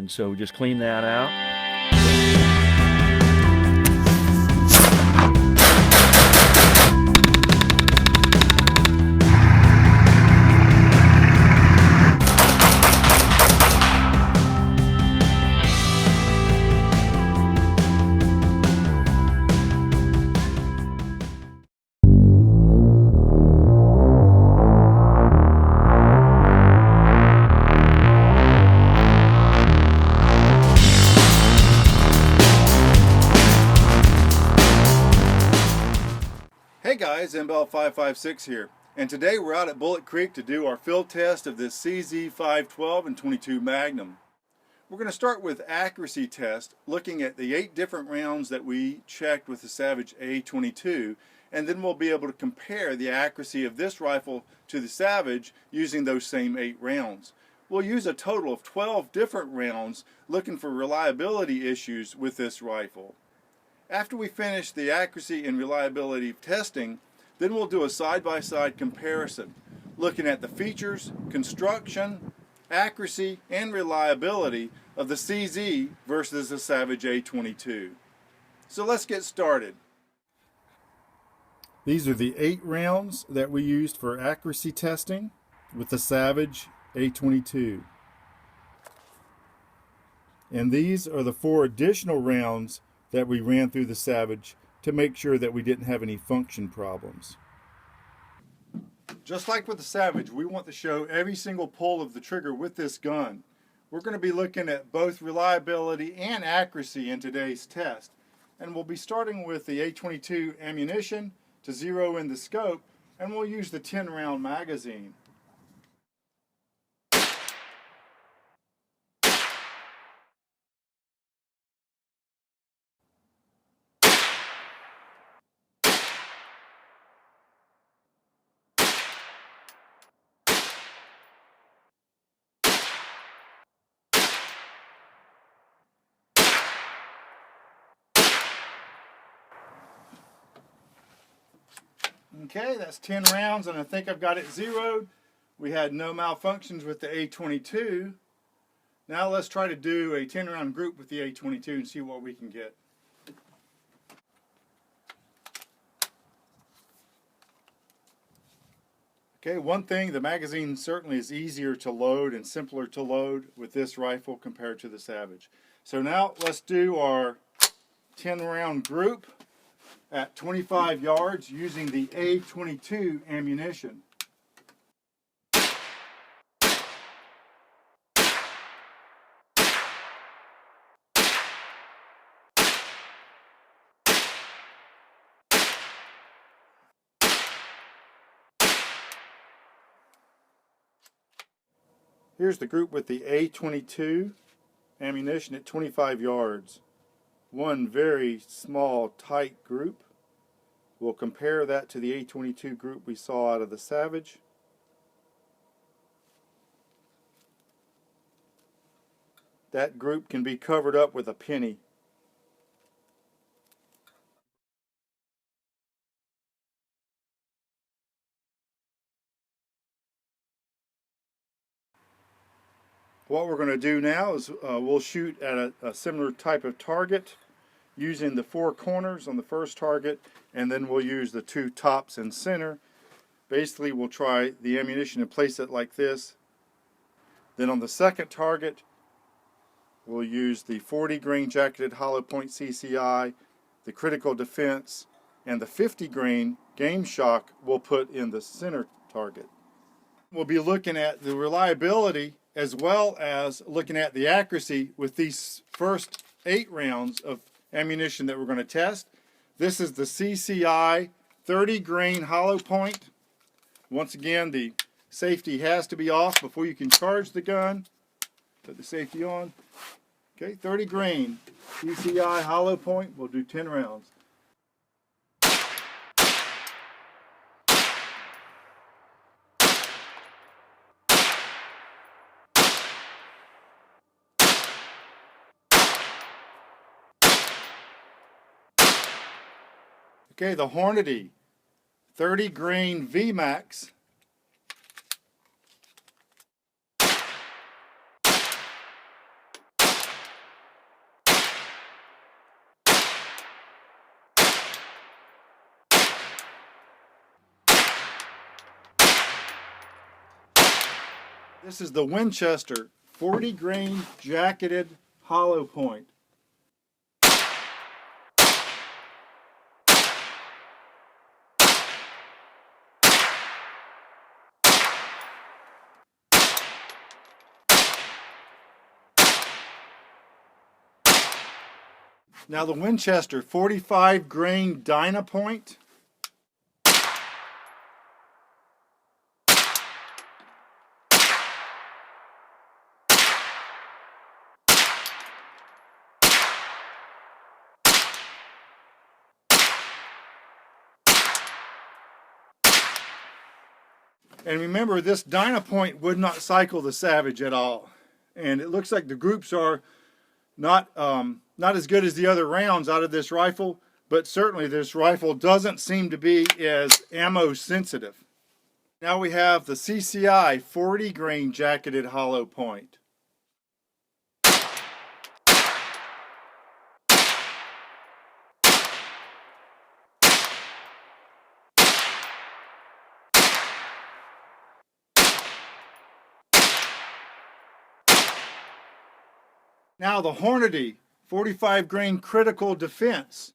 good. So just clean that out. Hey guys, MBL556 here, and today we're out at Bullet Creek to do our field test of this CZ512 and 22 Magnum. We're going to start with accuracy test, looking at the 8 different rounds that we checked with the Savage A22, and then we'll be able to compare the accuracy of this rifle to the Savage using those same 8 rounds. We'll use a total of 12 different rounds looking for reliability issues with this rifle. After we finish the accuracy and reliability testing, then we'll do a side-by-side comparison, looking at the features, construction, accuracy, and reliability of the CZ versus the Savage A22. So let's get started. These are the 8 rounds that we used for accuracy testing with the Savage A22. And these are the 4 additional rounds that we ran through the Savage to make sure that we didn't have any function problems. Just like with the Savage, we want to show every single pull of the trigger with this gun. We're going to be looking at both reliability and accuracy in today's test. And we'll be starting with the A22 ammunition to zero in the scope, and we'll use the 10-round magazine. Okay, that's 10 rounds, and I think I've got it zeroed. We had no malfunctions with the A22. Now let's try to do a 10-round group with the A22 and see what we can get. Okay, one thing, the magazine certainly is easier to load and simpler to load with this rifle compared to the Savage. So now let's do our 10-round group at 25 yards using the A22 ammunition. Here's the group with the A22 ammunition at 25 yards. One very small, tight group. We'll compare that to the A22 group we saw out of the Savage. That group can be covered up with a penny. What we're going to do now is we'll shoot at a similar type of target using the 4 corners on the first target, and then we'll use the 2 tops and center. Basically, we'll try the ammunition and place it like this. Then on the second target, we'll use the 40 grain jacketed hollow point CCI, the critical defense, and the 50 grain game shock we'll put in the center target. We'll be looking at the reliability as well as looking at the accuracy with these first 8 rounds of ammunition that we're going to test. This is the CCI 30 grain hollow point. Once again, the safety has to be off before you can charge the gun. Put the safety on. Okay, 30 grain CCI hollow point. We'll do 10 rounds. Okay, the Hornady 30 grain VMAX. This is the Winchester 40 grain jacketed hollow point. Now the Winchester 45 grain Dynapoint. And remember, this Dynapoint would not cycle the Savage at all. And it looks like the groups are not as good as the other rounds out of this rifle, but certainly this rifle doesn't seem to be as ammo sensitive. Now we have the CCI 40 grain jacketed hollow point. Now the Hornady 45 grain critical defense.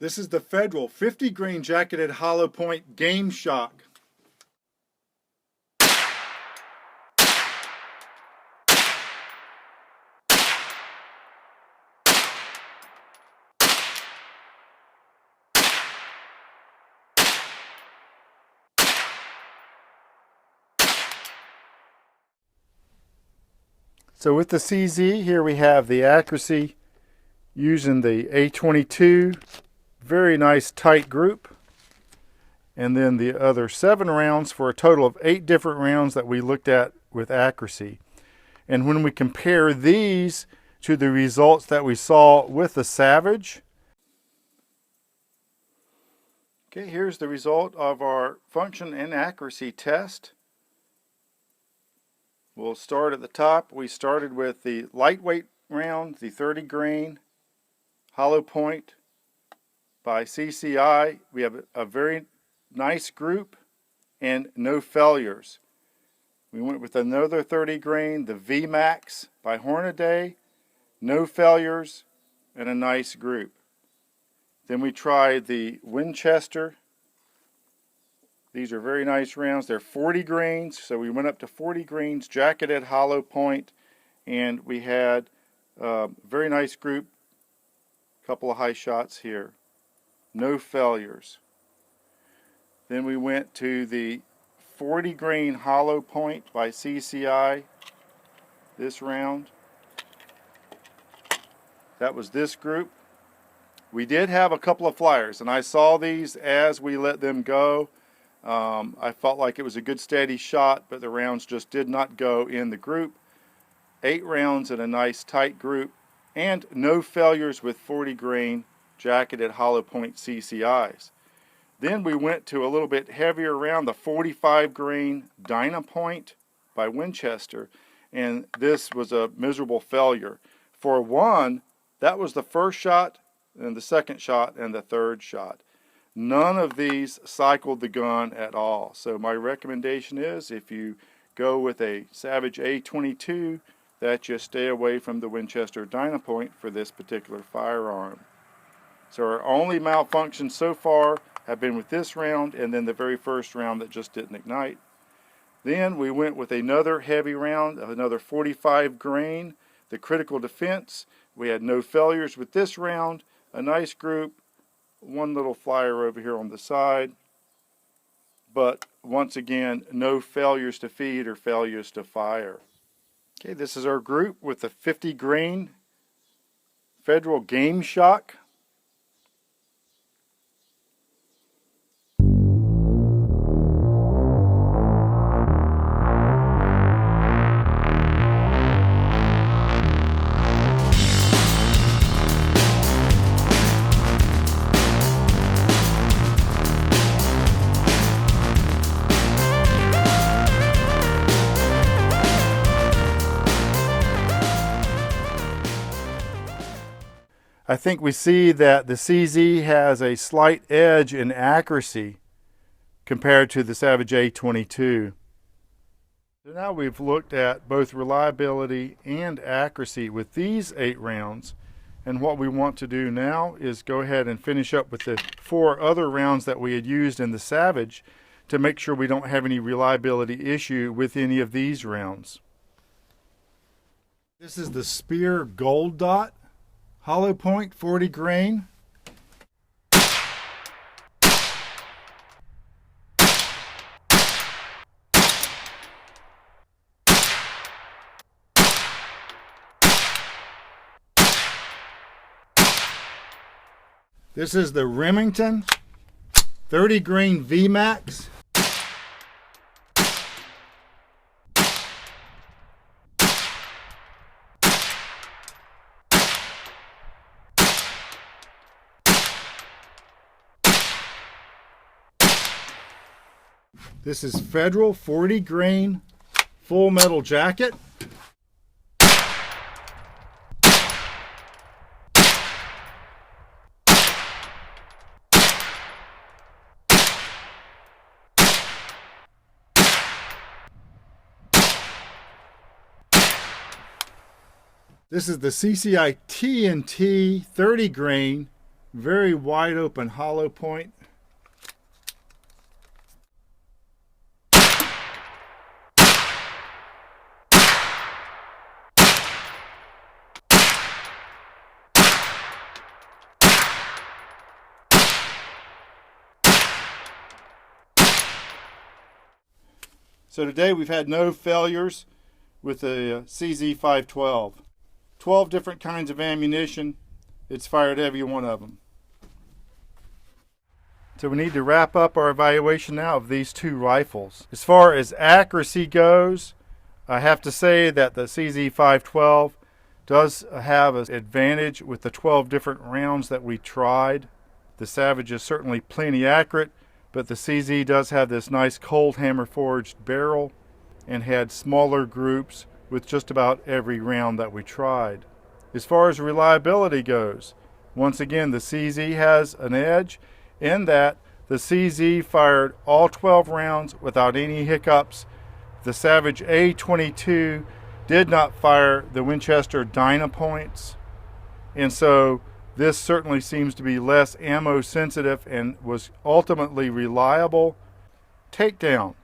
This is the Federal 50 grain jacketed hollow point Game Shock. So with the CZ, here we have the accuracy using the A22, very nice tight group, and then the other 7 rounds for a total of 8 different rounds that we looked at with accuracy. And when we compare these to the results that we saw with the Savage, okay, here's the result of our function and accuracy test. We'll start at the top. We started with the lightweight round, the 30 grain hollow point by CCI. We have a very nice group and no failures. We went with another 30 grain, the VMAX by Hornady, no failures and a nice group. Then we tried the Winchester. These are very nice rounds. They're 40 grains, so we went up to 40 grains, jacketed hollow point, and we had a very nice group, couple of high shots here. No failures. Then we went to the 40 grain hollow point by CCI, this round. That was this group. We did have a couple of flyers, and I saw these as we let them go. I felt like it was a good steady shot, but the rounds just did not go in the group. 8 rounds in a nice tight group, and no failures with 40 grain jacketed hollow point CCIs. Then we went to a little bit heavier round, the 45 grain Dynapoint by Winchester, and this was a miserable failure. For one, that was the first shot, and the second shot, and the third shot. None of these cycled the gun at all. So my recommendation is, if you go with a Savage A22, that you stay away from the Winchester Dynapoint for this particular firearm. So our only malfunctions so far have been with this round and then the very first round that just didn't ignite. Then we went with another heavy round, another 45 grain, the critical defense. We had no failures with this round, a nice group, one little flyer over here on the side, but once again, no failures to feed or failures to fire. Okay, this is our group with the 50 grain Federal Game Shock. I think we see that the CZ has a slight edge in accuracy compared to the Savage A22. So now we've looked at both reliability and accuracy with these 8 rounds. And what we want to do now is go ahead and finish up with the 4 other rounds that we had used in the Savage to make sure we don't have any reliability issue with any of these rounds. This is the Spear Gold Dot, hollow point, 40 grain. This is the Remington 30 grain VMAX. This is Federal 40 grain full metal jacket. This is the CCI TNT 30 grain, very wide open hollow point. So today we've had no failures with the CZ512. 12 different kinds of ammunition. It's fired every one of them. So we need to wrap up our evaluation now of these 2 rifles. As far as accuracy goes, I have to say that the CZ512 does have an advantage with the 12 different rounds that we tried. The Savage is certainly plenty accurate, but the CZ does have this nice cold hammer forged barrel and had smaller groups with just about every round that we tried. As far as reliability goes, once again the CZ has an edge in that the CZ fired all 12 rounds without any hiccups. The Savage A22 did not fire the Winchester Dynapoints, and so this certainly seems to be less ammo sensitive and was ultimately reliable. Takedown.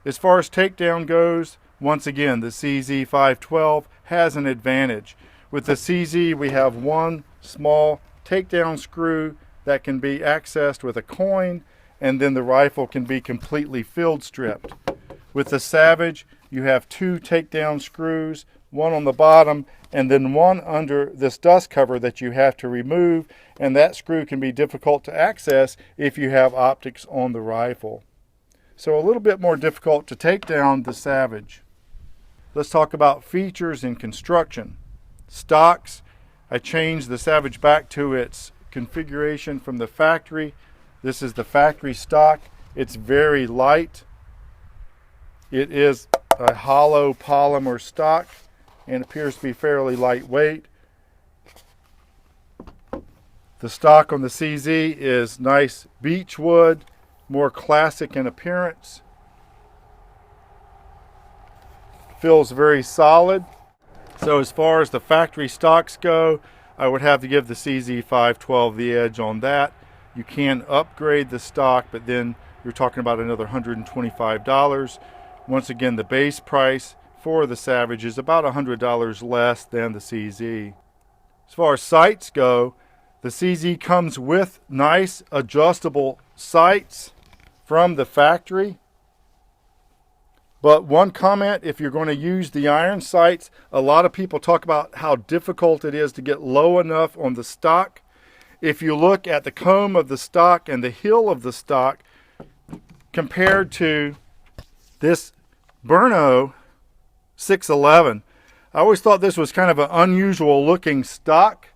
As far as takedown goes, once again, the CZ512 has an advantage. With the CZ, we have one small takedown screw that can be accessed with a coin, and then the rifle can be completely field stripped. With the Savage, you have 2 takedown screws, one on the bottom and then one under this dust cover that you have to remove, and that screw can be difficult to access if you have optics on the rifle. So a little bit more difficult to take down the Savage. Let's talk about features and construction. Stocks, I changed the Savage back to its configuration from the factory. This is the factory stock. It's very light. It is a hollow polymer stock and appears to be fairly lightweight. The stock on the CZ is nice beech wood, more classic in appearance. Feels very solid. So as far as the factory stocks go, I would have to give the CZ512 the edge on that. You can upgrade the stock, but then you're talking about another $125. Once again, the base price for the Savage is about $100 less than the CZ. As far as sights go, the CZ comes with nice adjustable sights from the factory. But one comment, if you're going to use the iron sights, a lot of people talk about how difficult it is to get low enough on the stock. If you look at the comb of the stock and the hill of the stock compared to this Berno 611, I always thought this was kind of an unusual looking stock,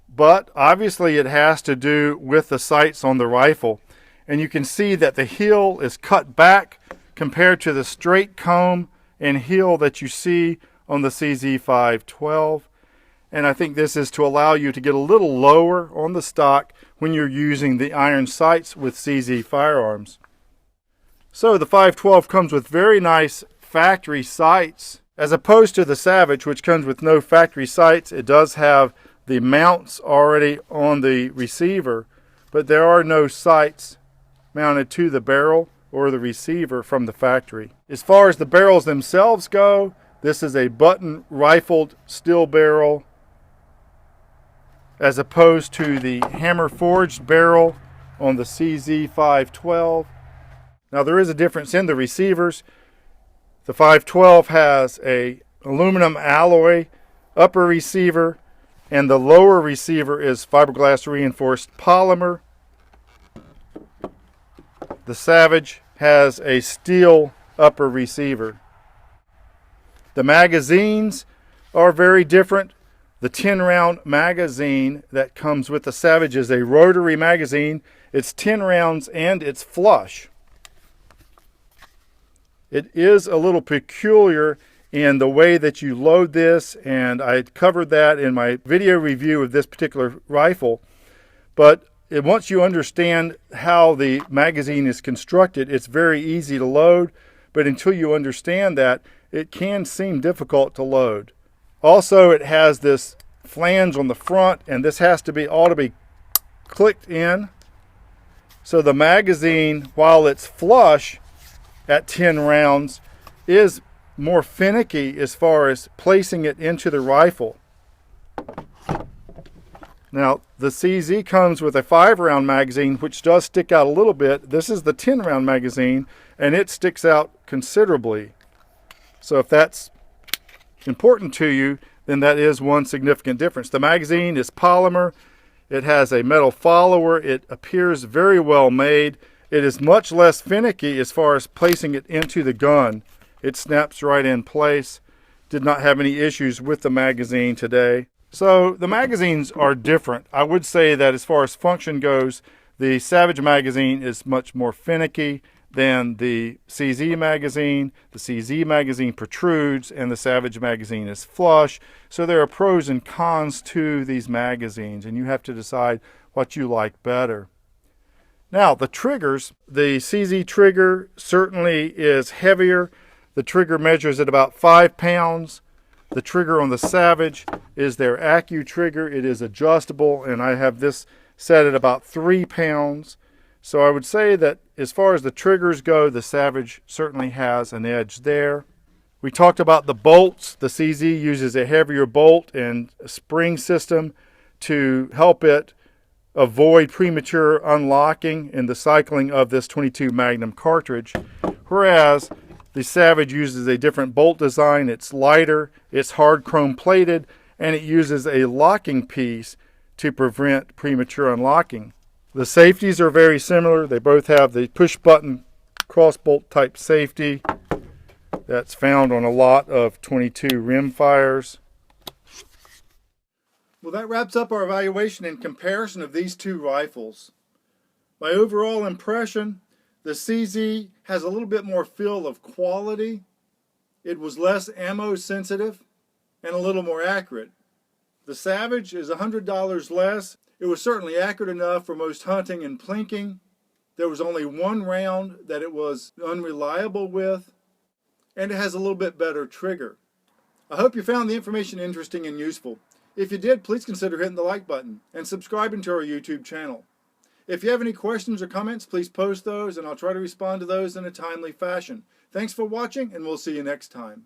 but obviously it has to do with the sights on the rifle. And you can see that the heel is cut back compared to the straight comb and heel that you see on the CZ512. and I think this is to allow you to get a little lower on the stock when you're using the iron sights with CZ firearms. So the 512 comes with very nice factory sights, as opposed to the Savage, which comes with no factory sights. It does have the mounts already on the receiver, but there are no sights mounted to the barrel or the receiver from the factory. As far as the barrels themselves go, this is a button rifled steel barrel as opposed to the hammer forged barrel on the CZ 512. Now there is a difference in the receivers. The 512 has a aluminum alloy upper receiver, and the lower receiver is fiberglass reinforced polymer. The Savage has a steel upper receiver. The magazines are very different. The 10-round magazine that comes with the Savage is a rotary magazine. It's 10 rounds and it's flush. It is a little peculiar in the way that you load this, and I covered that in my video review of this particular rifle. But once you understand how the magazine is constructed, it's very easy to load. But until you understand that, it can seem difficult to load. Also, it has this flange on the front, and this has to be all to be clicked in. So the magazine, while it's flush at 10 rounds, is more finicky as far as placing it into the rifle. Now, the CZ comes with a 5-round magazine, which does stick out a little bit. This is the 10-round magazine, and it sticks out considerably. So if that's important to you, then that is one significant difference. The magazine is polymer. It has a metal follower. It appears very well made. It is much less finicky as far as placing it into the gun. It snaps right in place. Did not have any issues with the magazine today. So the magazines are different. I would say that as far as function goes, the Savage magazine is much more finicky than the CZ magazine. The CZ magazine protrudes and the Savage magazine is flush. So there are pros and cons to these magazines, and you have to decide what you like better. Now, the triggers, the CZ trigger certainly is heavier. The trigger measures at about 5 pounds. The trigger on the Savage is their Accu trigger. It is adjustable, and I have this set at about 3 pounds. So I would say that as far as the triggers go, the Savage certainly has an edge there. We talked about the bolts. The CZ uses a heavier bolt and spring system to help it avoid premature unlocking in the cycling of this 22 Magnum cartridge, whereas the Savage uses a different bolt design. It's lighter, it's hard chrome plated, and it uses a locking piece to prevent premature unlocking. The safeties are very similar. They both have the push button cross bolt type safety that's found on a lot of 22 rimfires. Well, that wraps up our evaluation and comparison of these two rifles. My overall impression, the CZ has a little bit more feel of quality. It was less ammo sensitive and a little more accurate. The Savage is $100 less. It was certainly accurate enough for most hunting and plinking. There was only one round that it was unreliable with, and it has a little bit better trigger. I hope you found the information interesting and useful. If you did, please consider hitting the like button and subscribing to our YouTube channel. If you have any questions or comments, please post those, and I'll try to respond to those in a timely fashion. Thanks for watching, and we'll see you next time.